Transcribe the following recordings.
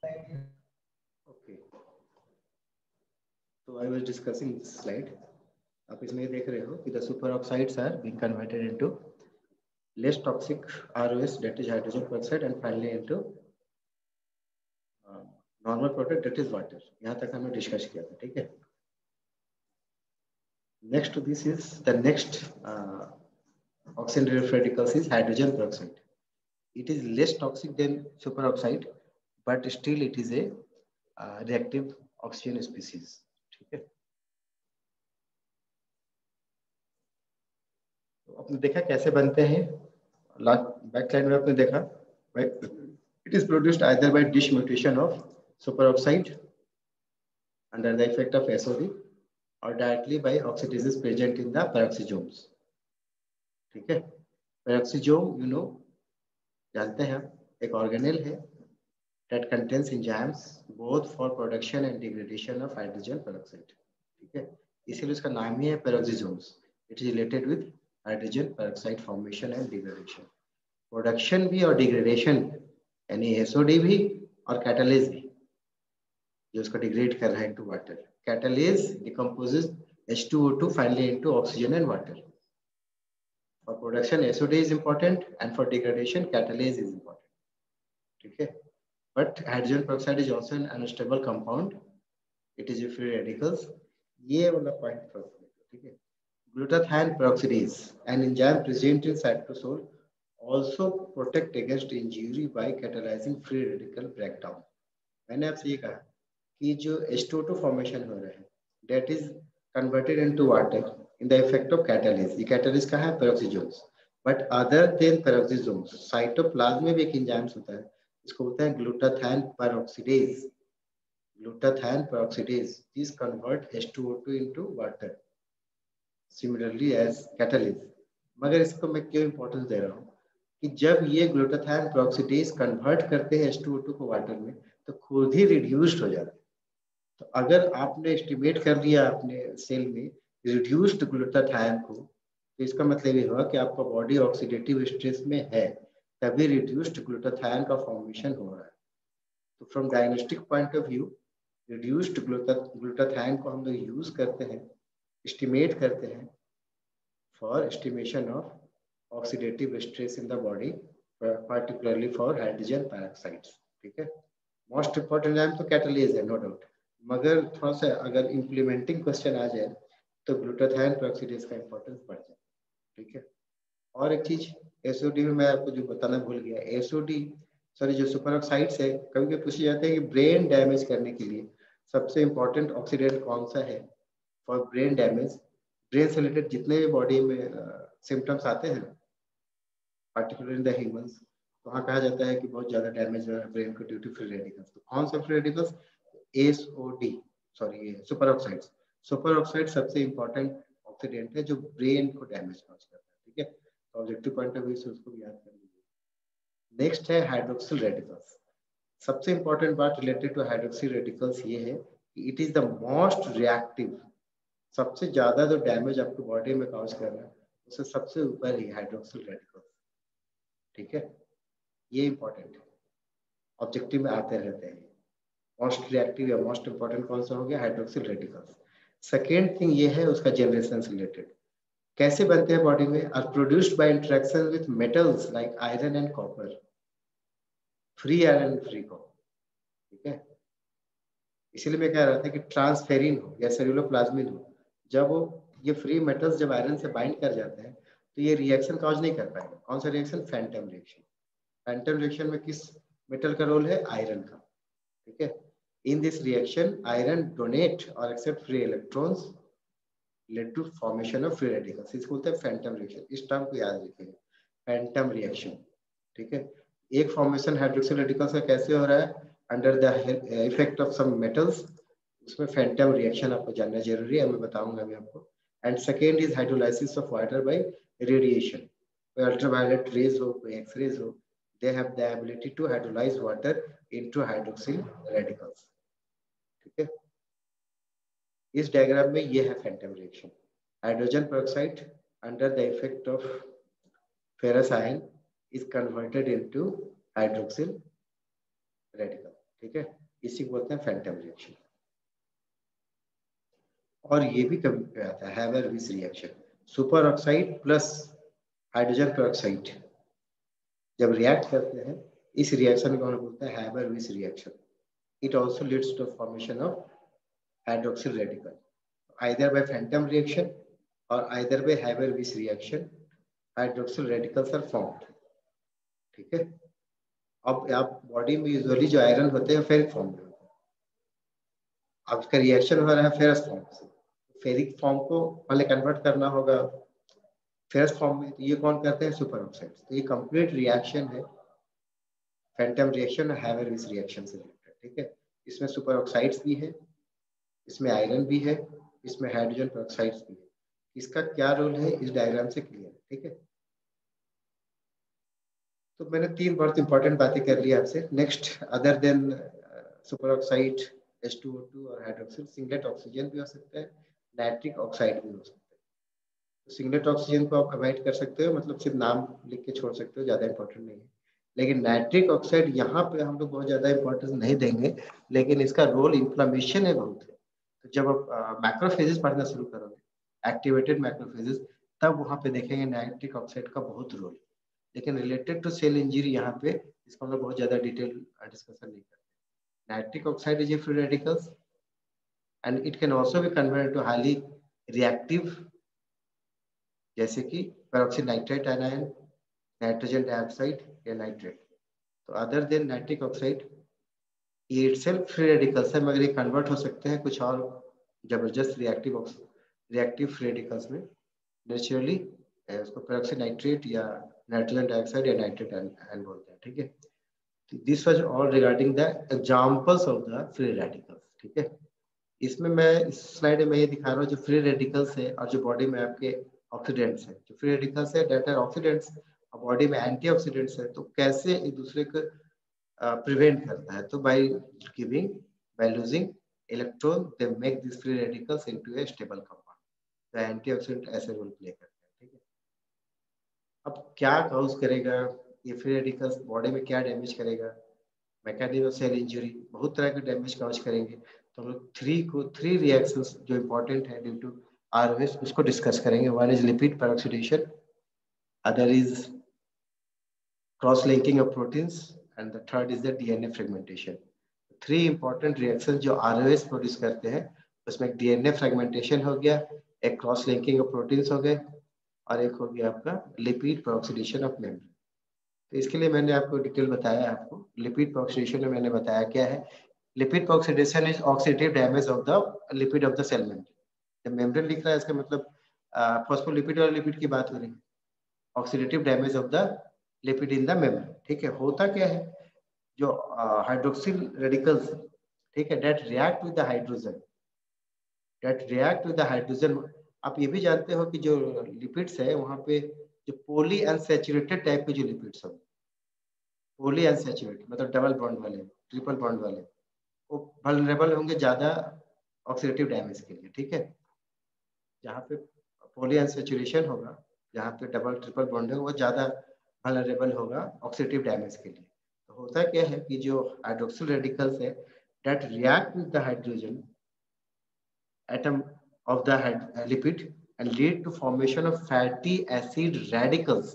Okay. So I was discussing this slide. आप इसमें ये देख रहे हो कि the superoxides are being converted into less toxic ROS, that is hydrogen peroxide, and finally into normal product, that is water. यहाँ तक हमने डिस्कस किया था, ठीक है. Next to this is the next oxygen radicals is hydrogen peroxide. It is less toxic than superoxide, but still it is a reactive oxygen species. ठीक है. तो आपने देखा कैसे बनते हैं. बैक साइड में आपने देखा, it is produced either by dismutation of superoxide under the effect of SOD or directly by oxidases present in the peroxysomes. ठीक है. Peroxysome, you know, जानते हैं, एक organelle है that contains enzymes both for production and degradation of hydrogen peroxide. ठीक है. इसीलिए उसका नाम ही है peroxisomes. It is related with hydrogen peroxide formation and degradation. Production भी और डिग्रेडेशन यानी एसओडी भी और कैटालेज भी जो उसको डिग्रेड कर रहा है into water. Catalase decomposes H2O2 finally into oxygen and water. For production SOD is important and for degradation catalase is important. ठीक है. But hydrogen peroxide is also an unstable compound. It is free radicals. ये वाला point ठीक है. Glutathione peroxidase, an enzyme present in cytosol, also protect against injury by catalyzing free radical breakdown. मैंने आपसे ये कहा कि जो H2O2 फॉर्मेशन हो रहा है that is converted into water in the effect of catalase. ये catalase कहाँ है? peroxisomes. But other than peroxisomes, cytoplasm में भी एक enzymes होता है, इसको बोलते हैं glutathione peroxidase. Glutathione peroxidase. These convert H2O2 into water. Similarly as catalase. मगर इसको मैं क्यों इंपॉर्टेंस दे रहा हूँ कि जब ये ग्लूटाथायोन पेरोक्सिडेज कन्वर्ट करते हैं H2O2 को वाटर में तो खुद ही रिड्यूस्ड हो जाते हैं. तो अगर आपने एस्टिमेट कर लिया अपने सेल में रिड्यूस्ड ग्लूटाथायोन को तो इसका मतलब ये हुआ कि आपका बॉडी ऑक्सीडेटिव स्ट्रेस में है, तभी रिड्यूस्ड ग्लूटाथायोन का फॉर्मेशन हो रहा है. तो from diagnostic point of view reduced glutathione को हम लोग यूज करते हैं, एस्टिमेट करते हैं for estimation of oxidative stress in the body, particularly for hydrogen peroxides. ठीक है. मोस्ट इंपॉर्टेंट एंजाइम तो कैटालेज है, नो डाउट, मगर थोड़ा सा अगर इम्प्लीमेंटिंग क्वेश्चन आ जाए तो ग्लूटाथायोन पेरोक्सिडेज का इंपॉर्टेंस बढ़ जाए. ठीक है. और एक चीज एसओडी में मैं आपको जो बताना भूल गया, एसओडी सॉरी जो सुपरऑक्साइड्स है कभी कभी पूछे जाते हैं कि ब्रेन डैमेज करने के लिए सबसे इंपॉर्टेंट ऑक्सीडेंट कौन सा है फॉर ब्रेन डैमेज. ब्रेन से रिलेटेड जितने भी बॉडी में सिम्टम्स आते हैं पर्टिकुलर इन द ह्यूमंस, वहाँ कहा जाता है कि बहुत ज्यादा डैमेज हो रहा है ब्रेन को ड्यू टू फ्री रेडिकल्स. तो कौन सा free radicals? SOD sorry superoxides. Superoxide सबसे इंपॉर्टेंट ऑक्सीडेंट है जो ब्रेन को डैमेज कॉज करता है. ठीक है. तो ऑब्जेक्टिव पॉइंट ऑफ व्यू से उसको याद कर लीजिए. नेक्स्ट है हाइड्रोक्सिल रेडिकल्स. सबसे इंपॉर्टेंट बात रिलेटेड टू हाइड्रोक्सिल रेडिकल्स ये है कि it is the most reactive. सबसे ज्यादा जो डैमेज आपको बॉडी में कॉज कर रहा है उससे सबसे ऊपर ही हाइड्रोक्सिल रेडिकल्स. ठीक है. ये इंपॉर्टेंट है, ऑब्जेक्टिव में आते रहते हैं. मोस्ट रिएक्टिव या मोस्ट इंपॉर्टेंट कौन सा हो गया? Hydroxyl radicals. सेकेंड थिंग ये है उसका जनरेशन से रिलेटेड. कैसे बनते हैं बॉडी में? Are produced by interaction with metals like iron and copper. Free iron free copper. ठीक है. इसीलिए मैं कह रहा था कि ट्रांसफेरिन हो या सेलुलोप्लाज्मिन हो, जब वो ये फ्री मेटल्स जब आयरन से बाइंड कर जाते हैं तो ये रिएक्शन कॉज नहीं कर पाएगा. कौन सा reaction? Phantom reaction. Phantom reaction में किस मेटल का रोल है? आयरन का. ठीक है. In this reaction iron donate और accept free electrons lead to formation of free radicals. इसको बोलते हैं फैंटम रिएक्शन. इस टर्म को याद रखिएगा, फैंटम रिएक्शन. ठीक है. एक फॉर्मेशन हाइड्रोक्सिल रेडिकल्स का कैसे हो रहा है? Under the effect of some metals. उसमें फैंटम रिएक्शन आपको जानना जरूरी है, मैं बताऊंगा अभी आपको. And second is hydrolysis of water by radiation. कोई अल्ट्रावायलेट रेज हो, कोई एक्सरेज हो, they have the ability to hydrolyze water into hydroxyl radicals. ठीक है. इस डायग्राम में ये है Phantom reaction. Hydrogen peroxide under the effect of ferrous ion is converted into hydroxyl radical. ठीक है, इसी को बोलते हैं फैंटम रिएक्शन। और ये भी कभी कभी आता है Haber Weiss reaction, super oxide plus hydrogen peroxide जब रिएक्ट करते हैं, इस रिएक्शन को हम बोलते हैं Haber Weiss reaction. It also leads to formation of hydroxyl radical, either by Fenton reaction और either by Haber Weiss reaction hydroxyl radicals are formed. ठीक है, अब आप बॉडी में यूजुअली जो आयरन होते हैं फेरिक फॉर्म में होते हैं, अब इसका रिएक्शन हो रहा है फेरस फॉर्म से, फेरिक फॉर्म को पहले कन्वर्ट करना होगा फेरस फॉर्म में, तो ये कौन करते हैं सुपर ऑक्साइड्स। तो ये कंप्लीट रिएक्शन है फैंटम रिएक्शन और हैबर-विस रिएक्शन से रिलेटेड। ठीक है, इसमें सुपर ऑक्साइड्स भी है, इसमें आयरन भी है, इसमें हाइड्रोजन पेरोक्साइड्स भी है। इसका क्या रोल है इस डायग्राम से क्लियर है। ठीक है, तो मैंने 3 बहुत इंपॉर्टेंट बातें कर ली आपसे। Next, other than super oxide H2O2 और हाइड्रोक्सिल, सिंगलेट ऑक्सीजन भी हो सकता है, नाइट्रिक ऑक्साइड भी हो सकता है। तो सिंगलेट ऑक्सीजन को आप अवॉइड कर सकते हो, मतलब सिर्फ नाम लिख के छोड़ सकते हो, ज़्यादा इंपॉर्टेंट नहीं है। लेकिन नाइट्रिक ऑक्साइड यहाँ पे हम लोग बहुत ज़्यादा इंपॉर्टेंस नहीं देंगे, लेकिन इसका रोल इन्फ्लेमेशन है बहुत है। तो जब आप मैक्रोफेजेस पढ़ना शुरू करोगे, एक्टिवेटेड मैक्रोफेजेस, तब वहाँ पे देखेंगे नाइट्रिक ऑक्साइड का बहुत रोल। लेकिन रिलेटेड टू सेल इंजरी यहाँ पे इसको हम लोग बहुत ज़्यादा डिटेल डिस्कशन नहीं करते। Nitric oxide is a free radicals and it can also be converted to highly reactive, जैसे कि peroxide nitrite ion, nitrogen dioxide या नाइट्रेट। तो अदर देन नाइट्रिक ऑक्साइड, ये इटसेल्फ फ्री रेडिकल्स है, मगर ये कन्वर्ट हो सकते हैं कुछ और जबरदस्त रिएक्टिव फ्री रेडिकल्स में नेचुरली। उसको पेरोक्सिड नाइट्रेट या नाइट्रोजन डाइऑक्साइड या नाइट्रेट आयन बोलते हैं। ठीक है, this was all regarding the examples of the free radicals. ठीक है, इसमें मैं इस स्लाइड में ये दिखा रहा हूँ जो फ्री रेडिकल्स है और जो बॉडी में आपके ऑक्सीडेंट्स है। जो फ्री रेडिकल्स है दैट आर ऑक्सीडेंट्स और बॉडी में एंटीऑक्सीडेंट्स है, तो कैसे एक दूसरे को प्रिवेंट करता है, तो by giving, by losing electron they make this free radicals into A stable compound. तो एंटीऑक्सीडेंट ऐसे रोल प्ले करते हैं। ठीक है, अब क्या कॉज करेगा ये फ्री रेडिकल्स, बॉडी में क्या डैमेज करेगा, मैकेनिज्म सेल इंजरी, बहुत तरह के डैमेज कॉज करेंगे। तो हम लोग थ्री रिएक्शंस जो इंपॉर्टेंट है ड्यू टू आरओएस उसको डिस्कस करेंगे। One is lipid peroxidation, other is cross linking of proteins and the third is the DNA fragmentation. Three important reaction जो आरओएस प्रोड्यूस करते हैं, उसमें एक डीएनए फ्रेगमेंटेशन हो गया, एक क्रॉस लिंकिंग ऑफ प्रोटीन्स हो गए, और एक हो गया आपका लिपिड पेरोक्सिडेशन ऑफ मेम्ब्रेन। तो इसके लिए मैंने आपको डिटेल बताया। आपको लिपिड पेरोक्सिडेशन में मैंने बताया क्या है। Lipid peroxidation is oxidative damage of the lipid of the cell membrane. जब मेम्ब्रेन लिख रहा है इसका मतलब फॉस्फोलिपिड और लिपिड की बात हो रही है। Oxidative damage of the lipid in the membrane. ठीक है, होता क्या है, जो हाइड्रोक्सिल रेडिकल्स, ठीक है, that react with the hydrogen, आप ये भी जानते हो कि जो लिपिड्स है वहां पे जो पॉली अनसैचुरेटेड टाइप के जो लिपिड्स हो, पॉली अनसैचुरेटेड मतलब डबल बॉन्ड वाले, ट्रिपल बॉन्ड वाले, वो वल्नरेबल होंगे ज्यादा ऑक्सीडेटिव डैमेज के लिए। ठीक है, जहाँ पे पॉली अनसैचुरेशन होगा, जहाँ पे डबल ट्रिपल बॉन्ड है, वो ज्यादा वल्नरेबल होगा ऑक्सीडेटिव डैमेज के लिए। तो होता क्या है कि जो हाइड्रोक्सिल रेडिकल्स है that react with the hydrogen atom of the lipid and lead to formation of fatty acid radicals।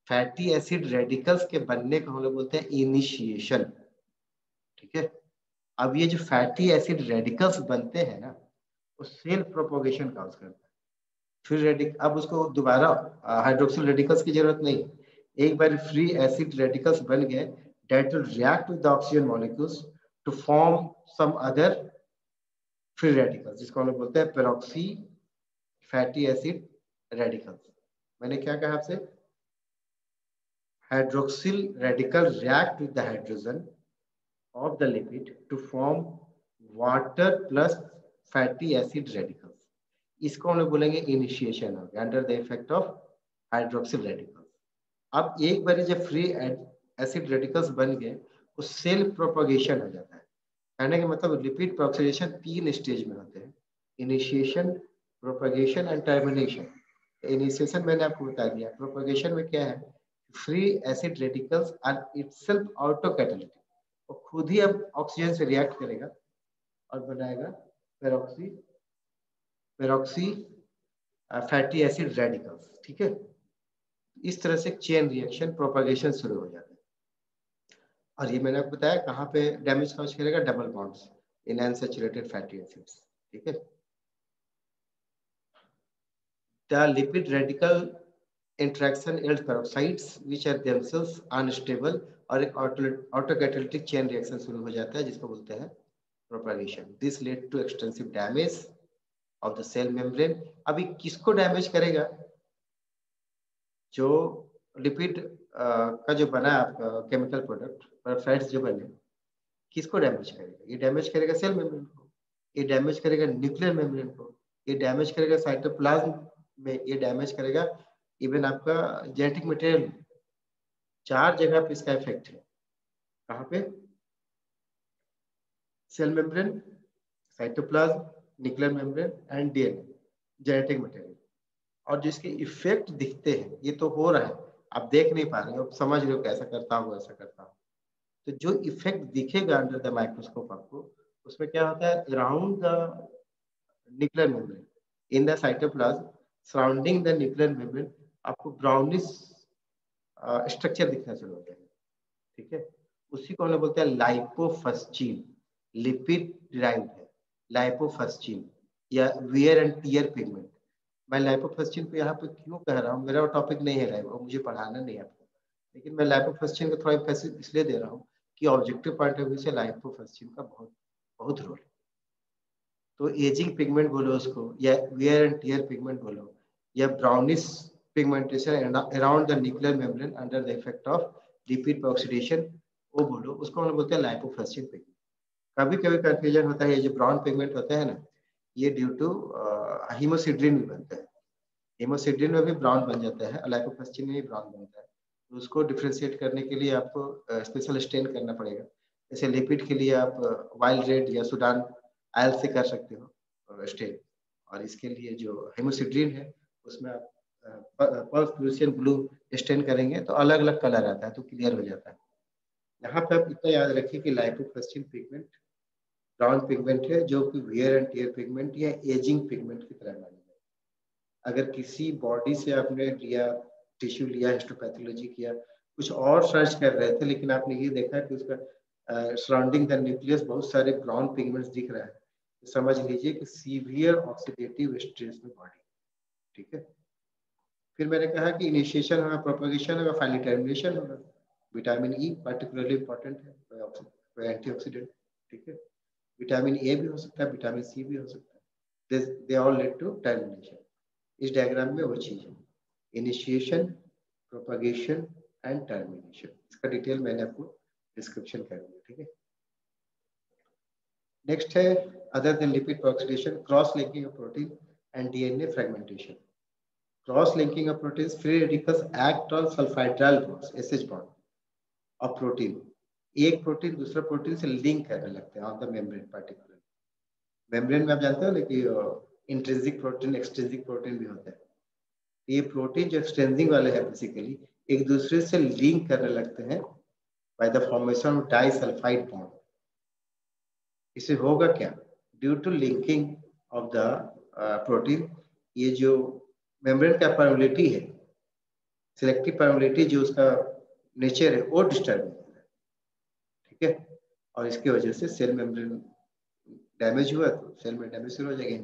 Fatty acid radicals के बनने को हम लोग बोलते हैं इनिशिएशन। ठीक है, अब ये जो फैटी एसिड रेडिकल्स बनते हैं ना, वो सेल प्रोपोगेशन काज करता है। फिर अब उसको दोबारा हाइड्रोक्सिल रेडिकल्स की जरूरत नहीं। एक बार फ्री एसिड रेडिकल्स बन गए, that will react with the oxygen molecules to form some other free radicals, जिसको हम लोग बोलते हैं पेरोक्सी फैटी एसिड रेडिकल्स। मैंने क्या कहा आपसे, hydroxyl radical react with the hydrogen of the lipid to form water plus fatty acid radicals. इसको हम लोग बोलेंगे इनिशिएशन हो गया under the effect of hydroxyl radicals. अब एक बार जब फ्री एसिड रेडिकल्स बन गए, वो सेल प्रोपोगेशन हो जाता है। कहने का मतलब लिपिड पेरोक्सिडेशन 3 स्टेज में होते हैं, initiation, propagation and termination. Initiation मैंने आपको बता दिया। प्रोपगेशन में क्या है, free acid radicals are itself auto catalytic, वो खुद ही अब ऑक्सीजन से रिएक्ट करेगा और बनाएगा पेरोक्सी फैटी एसिड रेडिकल्स। ठीक है, इस तरह से चेन रिएक्शन प्रोपगेशन शुरू हो जाता है। और ये मैंने आपको बताया कहाँ पे डैमेज कॉज करेगा, double bonds in unsaturated fatty acids. ठीक है, the lipid radical interaction yield peroxides which are themselves unstable और एक ऑटोकैटालिटिक चेन रिएक्शन शुरू हो जाता है जिसको बोलते हैं propagation. This lead to extensive damage of the cell membrane. अभी किसको डैमेज करेगा? जो लिपिड का जो बना आपका केमिकल प्रोडक्ट और फैट्स जो बने, किसको डैमेज करेगा? ये डैमेज करेगा सेल मेम्ब्रेन को, ये डैमेज करेगा न्यूक्लियर मेम्ब्रेन को, ये डैमेज करेगा साइटोप्लाज्म में, ये डैमेज करेगा इवन आपका जेनेटिक मटेरियल। 4 जगह पे इसका इफेक्ट है। कहाँ पे? Cell membrane, cytoplasm, nuclear membrane and DNA, genetic material. और जिसके इफेक्ट दिखते हैं, ये तो हो रहा है, आप देख नहीं पा रहे हो, आप समझ रहे हो कैसा करता हूँ ऐसा करता हूँ। तो जो इफेक्ट दिखेगा अंडर द माइक्रोस्कोप आपको, उसमें क्या होता है, around the nuclear membrane in the cytoplasm surrounding the nuclear membrane आपको ब्राउनिश स्ट्रक्चर दिखना शुरू होता है। ठीक है, उसी को हम लोग बोलते हैं लाइपोफस्चिन, लिपिड डिराइव्ड है लाइपोफस्चिन या वियर एंड टियर पिगमेंट। मैं लाइपोफस्चिन को यहाँ पे क्यों कह रहा हूँ, मेरा टॉपिक नहीं है लाइपो, मुझे पढ़ाना नहीं है आपको, लेकिन मैं लाइपोफस्चिन को थोड़ा एम्फेसिस इसलिए दे रहा हूँ कि ऑब्जेक्टिव पॉइंट ऑफ व्यू से लाइपोफस्चिन का बहुत बहुत रोल है। तो एजिंग पिगमेंट बोलो उसको, या वियर एंड टियर पिगमेंट बोलो, या brownish pigmentation around the nuclear membrane under the effect of lipid oxidation, वो बोलो, उसको हम बोलते हैं लाइपोफस्चिन पिगमेंट। कभी कभी कंफ्यूजन होता है, ये जो ब्राउन पिगमेंट होता है ना, ये ड्यू टू हीमोसिड्रिन भी बनता है, हीमोसिड्रिन में भी ब्राउन बन जाता है, लाइपोफस्चिन में भी ब्राउन बनता है। तो उसको डिफ्रेंशिएट करने के लिए आपको स्पेशल स्टेन करना पड़ेगा। जैसे लिपिड के लिए आप वाइल्ड रेड या सुडान आयल से कर सकते हो स्टेन, और इसके लिए जो हेमोसिड्रिन है उसमें आप पर्फ्लूसियन ब्लू स्टेन करेंगे तो अलग अलग कलर आता है, तो क्लियर हो जाता है। यहाँ पे आप इतना याद रखिए कि लाइपोफस्चिन पिगमेंट ब्राउन पिगमेंट है जो कि वियर एंड टियर पिगमेंट या एजिंग पिगमेंट की तरह मानी जाए। अगर किसी बॉडी से आपने लिया टिश्यू लिया, हिस्टोपैथोलॉजी किया, कुछ और सर्च कर रहे थे, लेकिन आपने ये देखा कि उसका सराउंडिंग द न्यूक्लियस बहुत सारे ब्राउन पिगमेंट्स दिख रहा है, तो समझ लीजिए कि सीवियर ऑक्सीडेटिव स्ट्रेस में बॉडी। ठीक है, फिर मैंने कहा कि इनिशिएशन होगा, प्रोपगेशन होगा, फाइनली टर्मिनेशन होगा। विटामिन ई पार्टिकुलरली इंपॉर्टेंट है, एंटीऑक्सीडेंट। ठीक है, विटामिन ए भी हो सकता है, विटामिन सी भी हो सकता है, they all lead to termination. इस डायग्राम में वो चीज है, इनिशिएशन, प्रोपगेशन एंड टर्मिनेशन। इसका डिटेल मैंने आपको डिस्क्रिप्शन कर दिया। ठीक है, नेक्स्ट है other than lipid oxidation, cross linking of protein and DNA fragmentation. Cross linking of protein, free radicals act on sulphydryl bonds, SH bond of protein. एक protein दूसरा प्रोटीन से लिंक करने लगते हैं on the membrane. Particular membrane में आप जानते हो ना कि इंट्रिंसिक प्रोटीन, एक्सट्रिंसिक प्रोटीन भी होता है। ये प्रोटीन जो एक्सटेंसिंग वाले हैं बेसिकली एक दूसरे से लिंक करने लगते हैं by the formation of disulphide bond. इससे होगा क्या, due to linking of the protein, ये जो मेम्ब्रेन का परमेबिलिटी है, सिलेक्टिव परमेबिलिटी जो उसका नेचर है, वो डिस्टर्ब हो जाता है। ठीक है, और इसकी वजह से सेल मेम्ब्रेन डैमेज हुआ तो सेल में डैमेज शुरू हो जाएगा,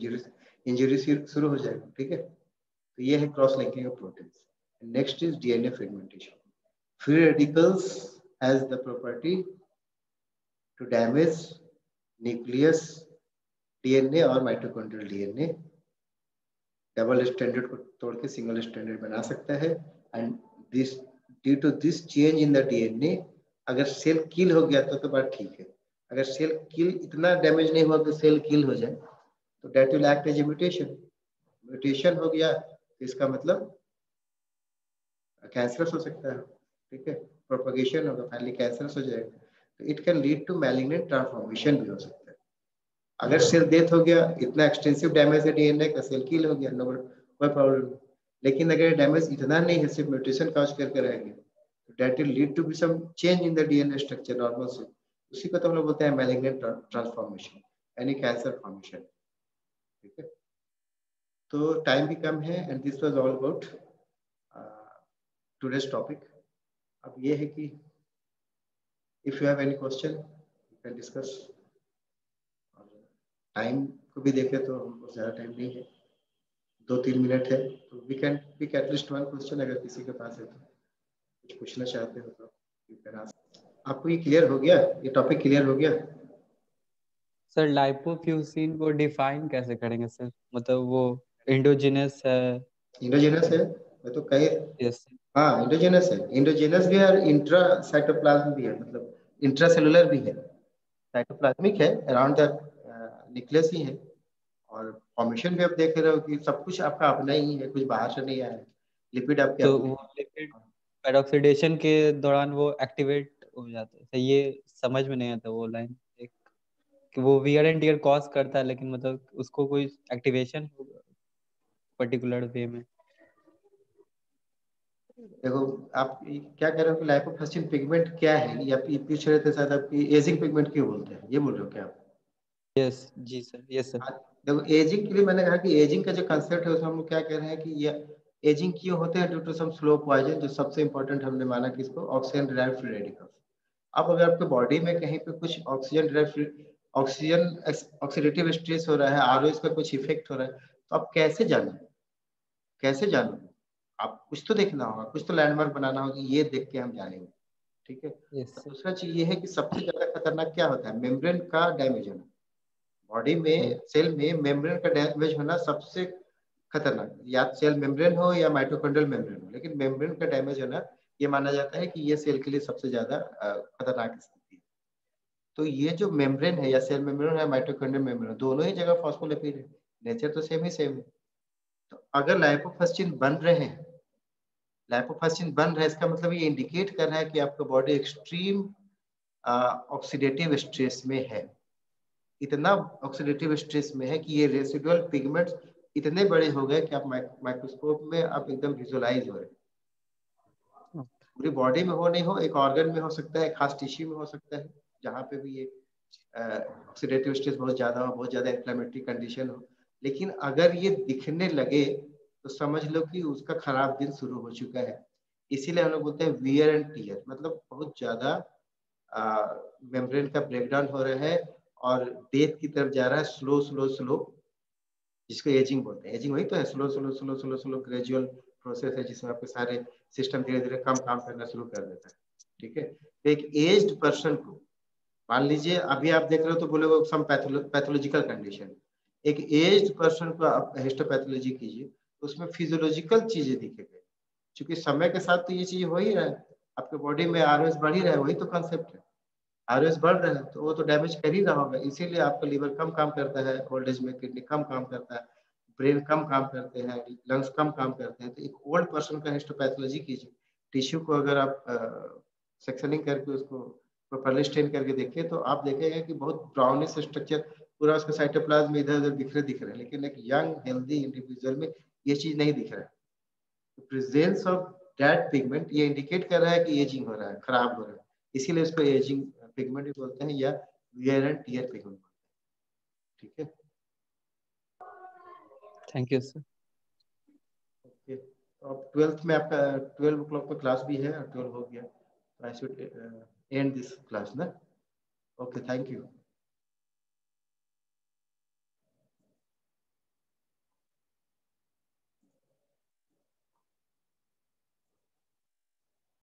इंजरी शुरू हो जाएगा। ठीक है, तो ये है cross linking of proteins. Next is DNA fragmentation. Free radicals has the property to damage nucleus DNA और माइटोकॉन्ड्रियल डीएनए। डबल स्टैंडर्ड को तोड़ के सिंगल स्टैंडर्ड बना सकता है। And this due to this change in the DNA, अगर cell kill हो गया तो बात ठीक है, अगर सेल किल इतना डैमेज नहीं हुआ कि सेल किल हो जाए तो that will act as a mutation. Mutation हो गया तो इसका मतलब कैंसरस हो सकता है। ठीक है, प्रोपगेशन होगा, फाइनली कैंसरस हो जाएगा, तो it can lead to malignant transformation भी हो सकता है। अगर सेल डेथ हो गया, इतना एक्सटेंसिव डैमेज है डीएनए का, सेल किल हो गया, नो कोई प्रॉब्लम नहीं। लेकिन अगर डैमेज इतना नहीं है, सिर्फ म्यूटेशन काज करके रहेंगे, तो that will lead to be some change in the DNA structure normal से, उसी को तो हम लोग बोलते हैं मैलिग्नेंट ट्रांसफॉर्मेशन यानी कैंसर फॉर्मेशन। ठीक है, तो टाइम भी कम है and this was all about today's topic. अब ये है कि if you have any question you can discuss. Time को भी देखें तो हमको ज़्यादा टाइम नहीं है, 2-3 मिनट है, तो we can pick at least one question अगर किसी के पास है तो कुछ पूछना चाहते हो तो यू कैन आस्क। आपको ये क्लियर हो गया, ये टॉपिक क्लियर हो गया? सर लाइपोफ्यूसिन को डिफाइन कैसे करेंगे सर, मतलब वो इंडोजिनस है? इंडोजेनस है, मैं तो कई, यस। हाँ इंडोजेनस है, इंडोजेनस भी है और इंट्रा साइटोप्लाज्म भी है, मतलब इंट्रासेलुलर भी है, साइटोप्लाज्मिक है, अराउंड द न्यूक्लियस ही है। और फॉर्मेशन भी आप देख रहे हो कि सब कुछ आपका अपना ही है, कुछ बाहर से नहीं आया है, लिपिड आपके तो अपने वो हैं। लिपिड पेरोक्सीडेशन के दौरान वो एक्टिवेट हो जाता है, तो ये समझ में नहीं आता वो लाइन एक, कि वो वियर एंड टियर कॉज करता है, लेकिन मतलब उसको कोई एक्टिवेशन पर्टिकुलर वे में। देखो आप क्या कह रहे हो कि लाइपोफ्यूसिन पिगमेंट क्या है, या पूछ रहे थे शायद आपकी एजिंग पिगमेंट क्यों बोलते हैं, ये बोल रहे हो क्या आप? यस जी सर, यस सर। हाँ, देखो एजिंग के लिए मैंने कहा कि एजिंग का जो कंसेप्ट है उसमें हम लोग क्या कह रहे हैं कि ये एजिंग क्यों होते हैं, due to some slow poison, जो सबसे इंपॉर्टेंट हमने माना कि इसको ऑक्सीजन डिराइव्ड फ्री रेडिकल्स। अब अगर आपके बॉडी में कहीं पे कुछ oxygen derived oxygen oxidative stress हो रहा है, आरओ का कुछ इफेक्ट हो रहा है, तो आप कैसे जानो, कैसे जानो? आप कुछ तो देखना होगा, कुछ तो लैंडमार्क बनाना होगा कि ये देख के हम जानेंगे। ठीक है, यस और सर। दूसरा चीज ये है कि सबसे ज्यादा खतरनाक क्या होता है, मेम्ब्रेन का डैमेज होना। बॉडी में सेल में मेम्ब्रेन का डैमेज होना सबसे खतरनाक, या सेल मेम्ब्रेन हो या माइटोकॉन्ड्रियल मेम्ब्रेन हो, लेकिन मेम्ब्रेन का डैमेज होना ये माना जाता है कि ये सेल के लिए सबसे ज्यादा खतरनाक स्थिति है। तो ये जो मेम्ब्रेन है, या सेल मेम्ब्रेन है माइटोकॉन्ड्रियल मेम्ब्रेन, दोनों ही जगह फॉस्फोलिपिड है, नेचर तो सेम है। तो अगर लाइपोफ्यूसिन बन रहे हैं, लाइपोफ्यूसिन बन रहा है, इसका मतलब ये इंडिकेट कर रहा है कि आपका बॉडी एक्सट्रीम ऑक्सीडेटिव स्ट्रेस में है। इतना ऑक्सीडेटिव स्ट्रेस में है कि ये रेसिडुअल पिगमेंट्स इतने बड़े हो गए कि आप माइक्रोस्कोप में आप एकदम विजुअलाइज हो रहे हैं। पूरी बॉडी में हो नहीं हो, एक ऑर्गन में हो सकता है, खास टिश्यू में हो सकता है, जहाँ पे भी ये ऑक्सीडेटिव स्ट्रेस बहुत ज्यादा हो, बहुत ज्यादा इन्फ्लेमेटरी कंडीशन हो। लेकिन अगर ये दिखने लगे तो समझ लो कि उसका खराब दिन शुरू हो चुका है। इसीलिए हम लोग बोलते हैं वियर एंड टीयर, मतलब बहुत ज्यादा मेम्ब्रेन का ब्रेकडाउन हो रहा है और डेथ की तरफ जा रहा है, स्लो स्लो स्लो, जिसको एजिंग बोलते हैं। एजिंग वही तो है, slow slow slow slow slow gradual process है, जिसमें आपके सारे सिस्टम धीरे धीरे कम काम करना शुरू कर देता है। ठीक है, तो एक एज्ड पर्सन को, मान लीजिए अभी आप देख रहे हो तो बोले वो सम पैथोलॉजिकल कंडीशन, एक एज्ड पर्सन को आप हिस्टोपैथोलॉजी कीजिए तो उसमें फिजियोलॉजिकल चीजें दिखेगी, क्योंकि समय के साथ तो ये चीज हो ही रहा है, आपके बॉडी में आरओएस बढ़ ही रहा है, वही तो कंसेप्ट है। आरएस बढ़ रहा है तो वो तो डैमेज कर ही रहा होगा, इसीलिए आपका लीवर कम काम करता है ओल्ड एज में, किडनी कम काम करता है, ब्रेन कम काम करते हैं, लंग्स कम काम करते हैं। तो एक ओल्ड पर्सन का हिस्टोपैथोलॉजी कीजिए, टिश्यू को अगर आप सेक्शनिंग करके उसको प्रॉपर्ली स्टेन करके देखिए तो आप देखेंगे कि बहुत ब्राउनिश स्ट्रक्चर पूरा उसका साइटोप्लाज्म इधर उधर दिख रहे हैं, लेकिन एक यंग हेल्दी इंडिविजुअल में ये चीज नहीं दिख रहा है। प्रेजेंस ऑफ दैट पिगमेंट ये इंडिकेट कर रहा है कि एजिंग हो रहा है, खराब हो रहा है, इसीलिए इसको एजिंग पिगमेंट भी बोलते हैं, या वियर एंड टियर पिगमेंट बोलते हैं। ठीक है, थैंक यू सर। ओके, तो अब 12th में आपका 12 o'clock का क्लास भी है, 12 हो गया, तो I should end this class ना। Okay, thank you.